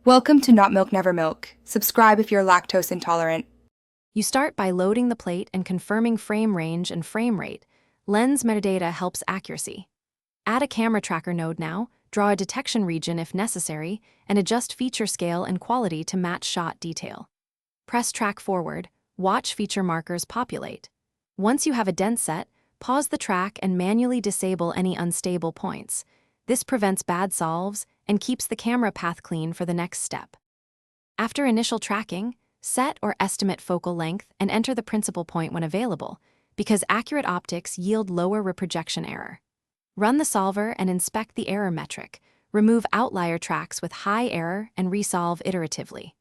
Welcome to Not Milk Never Milk. Subscribe if you're lactose intolerant. You start by loading the plate and confirming frame range and frame rate. Lens metadata helps accuracy. Add a camera tracker node now, draw a detection region if necessary, and adjust feature scale and quality to match shot detail. Press track forward, watch feature markers populate. Once you have a dent set, pause the track and manually disable any unstable points. This prevents bad solves and keeps the camera path clean for the next step. After initial tracking, set or estimate focal length and enter the principal point when available, because accurate optics yield lower reprojection error. Run the solver and inspect the error metric. Remove outlier tracks with high error and resolve iteratively.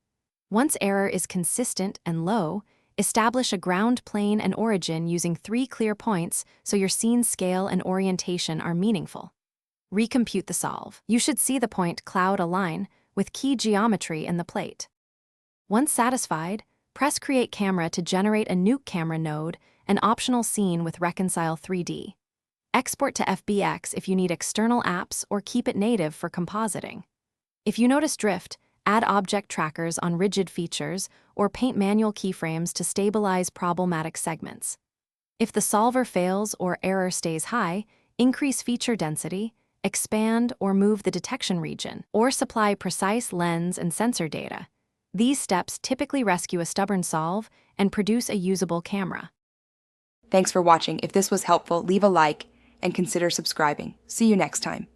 Once error is consistent and low, establish a ground plane and origin using 3 clear points so your scene scale and orientation are meaningful. Recompute the solve. You should see the point cloud align with key geometry in the plate. Once satisfied, press Create Camera to generate a Nuke camera node, an optional scene with Reconcile 3D. Export to FBX if you need external apps or keep it native for compositing. If you notice drift, add object trackers on rigid features or paint manual keyframes to stabilize problematic segments. If the solver fails or error stays high, increase feature density, expand or move the detection region, or supply precise lens and sensor data. These steps typically rescue a stubborn solve and produce a usable camera. Thanks for watching. If this was helpful, leave a like and consider subscribing. See you next time.